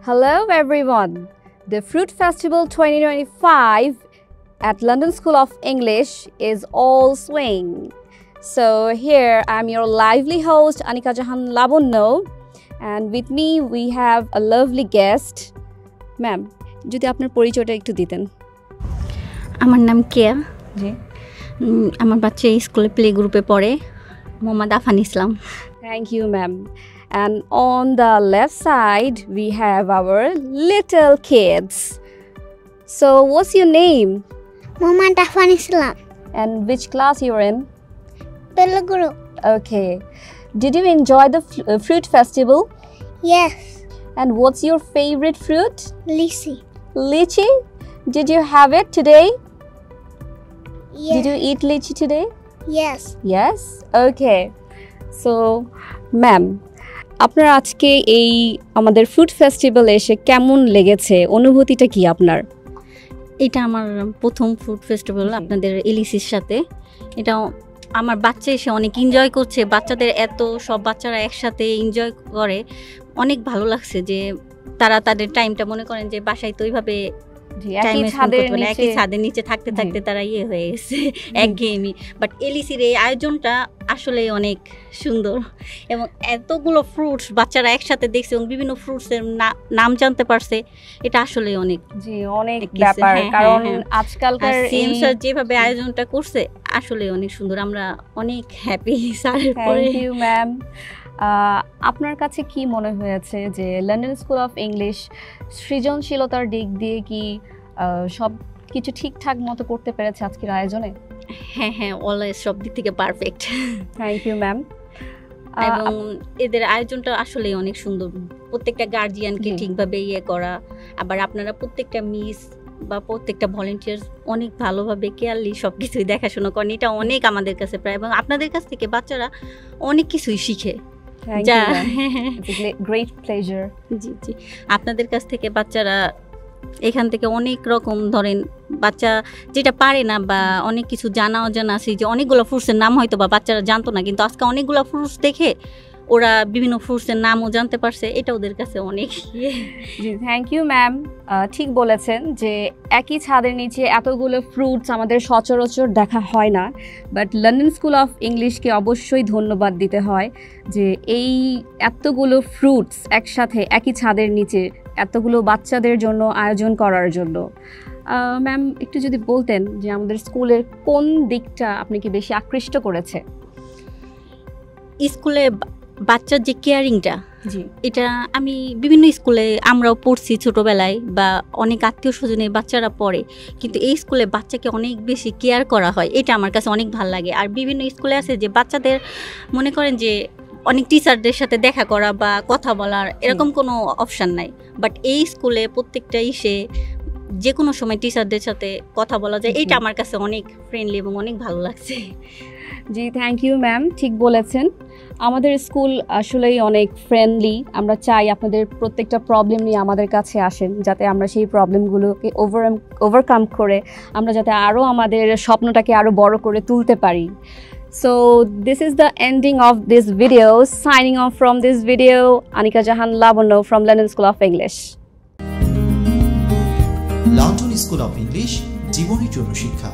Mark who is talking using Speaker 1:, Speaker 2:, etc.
Speaker 1: Hello everyone! The Fruit Festival 2025 at London School of English is all swing. So here I'm your lively host Anika Jahan Labonno, and with me we have a lovely guest. Ma'am, যদি আপনার পরিচয়টা একটু দিতেন।
Speaker 2: আমার নাম কেয়া।
Speaker 1: জি।
Speaker 2: আমার বাচ্চা এই স্কুলে প্লে গ্রুপে পড়ে, মোহাম্মদ আফান ইসলাম।
Speaker 1: Thank you, ma'am. And on the left side, we have our little kids. So, what's your name?
Speaker 3: Mohammad Afan Islam.
Speaker 1: And which class you're in?
Speaker 3: Play group.
Speaker 1: Okay. Did you enjoy the fruit festival?
Speaker 3: Yes.
Speaker 1: And what's your favorite fruit?
Speaker 3: Lychee.
Speaker 1: Lychee? Did you have it today?
Speaker 3: Yes.
Speaker 1: Did you eat lychee today?
Speaker 3: Yes.
Speaker 1: Yes? Okay. So, ma'am, আপনার আজকে এই আমাদের fruit festival এসে কেমন লেগেছে, অনুভূতিটা কি আপনার?
Speaker 2: এটা আমার প্রথম ফুড ফেস্টিভ্যাল আপনাদের এলিসির সাথে। এটা আমার বাচ্চা এসে অনেক এনজয় করছে, বাচ্চাদের এত সব বাচ্চারা একসাথে এনজয় করে, অনেক ভালো লাগছে যে তারা তাদের টাইমটা মনে করেন যে বাসায় তো ওইভাবে একই ছাদের নিচে থাকতে থাকতে তারা ইয়ে হয়ে গেছে একঘেয়েমি। বাট এলিসির এই আয়োজনটা আসলে অনেক সুন্দর এবং এতগুলো ফ্রুটস বাচ্চারা একসাথে দেখছে এবং বিভিন্ন ফ্রুটসের নাম জানতে পারছে, এটা আসলে অনেক
Speaker 1: ব্যাপার। কারণ আজকালকার
Speaker 2: সিএমস্যার যেভাবে আয়োজনটা করছে আসলে অনেক সুন্দর, আমরা অনেক হ্যাপি স্যারের পরে।
Speaker 1: Thank you ma'am. আপনার কাছে কি মনে হয়েছে যে লন্ডন স্কুল অফ ইংলিশ সৃজনশীলতার দিক দিয়ে কি সব কিছু ঠিকঠাক মতো করতে পেরেছে আজকের আয়োজনে?
Speaker 2: হ্যাঁ, অলওয়েজ সব দিক থেকে পারফেক্ট।
Speaker 1: Thank you ma'am.
Speaker 2: এবং এদের আয়োজনটা আসলে অনেক সুন্দর, প্রত্যেকটা গার্জিয়ানকে ঠিকভাবে ইয়ে করা, আবার আপনারা প্রত্যেকটা মিস বা প্রত্যেকটা ভলেন্টিয়ার্স অনেক ভালোভাবে কেয়ারলি সব কিছুই দেখাশোনা করেন, এটা অনেক আমাদের কাছে প্রায়, এবং আপনাদের কাছ থেকে বাচ্চারা অনেক কিছুই শিখে।
Speaker 1: Great pleasure.
Speaker 2: জি, আপনাদের কাছ থেকে বাচ্চারা এখান থেকে অনেক রকম ধরেন বাচ্চা যেটা পারে না বা অনেক কিছু জানা অজানা আছে, যে অনেকগুলো ফ্রুটসের নাম হয়তো বা বাচ্চারা জানতো না, কিন্তু আজকে অনেকগুলো ফ্রুটস দেখে ওরা বিভিন্ন ফ্রুটসের নামও জানতে পারছে, এটা ওদের কাছে অনেক।
Speaker 1: জি, থ্যাংক ইউ ম্যাম। ঠিক বলেছেন যে একই ছাদের নিচে এতগুলো ফ্রুটস আমাদের সচরাচর দেখা হয় না, বাট লন্ডন স্কুল অফ ইংলিশকে অবশ্যই ধন্যবাদ দিতে হয় যে এই এতগুলো ফ্রুটস একসাথে একই ছাদের নিচে এতগুলো বাচ্চাদের জন্য আয়োজন করার জন্য। ম্যাম, একটু যদি বলতেন যে আমাদের স্কুলের কোন দিকটা আপনাকে বেশি আকৃষ্ট করেছে?
Speaker 2: স্কুলে বাচ্চার যে কেয়ারিংটা, এটা আমি বিভিন্ন স্কুলে আমরাও পড়ছি ছোটোবেলায়, বা অনেক আত্মীয় স্বজনের বাচ্চারা পড়ে, কিন্তু এই স্কুলে বাচ্চাকে অনেক বেশি কেয়ার করা হয়, এটা আমার কাছে অনেক ভালো লাগে। আর বিভিন্ন স্কুলে আছে যে বাচ্চাদের মনে করেন যে অনেক টিচারদের সাথে দেখা করা বা কথা বলার এরকম কোনো অপশান নাই, বাট এই স্কুলে প্রত্যেকটা যে কোনো সময় টিচারদের সাথে কথা বলা যায়, এটা আমার কাছে অনেক ফ্রেন্ডলি এবং অনেক ভালো লাগছে।
Speaker 1: জি, থ্যাংক ইউ ম্যাম, ঠিক বলেছেন। আমাদের স্কুল আসলেই অনেক ফ্রেন্ডলি। আমরা চাই আপনাদের প্রত্যেকটা প্রবলেম নিয়ে আমাদের কাছে আসেন, যাতে আমরা সেই প্রবলেমগুলোকে ওভারকাম করে আমরা যাতে আরও আমাদের স্বপ্নটাকে আরও বড় করে তুলতে পারি। So this is the ending of this video. Signing off from this video, Anika Jahan Labonno from London School of English.
Speaker 4: London school of English, জীবনের জন্য শিক্ষা।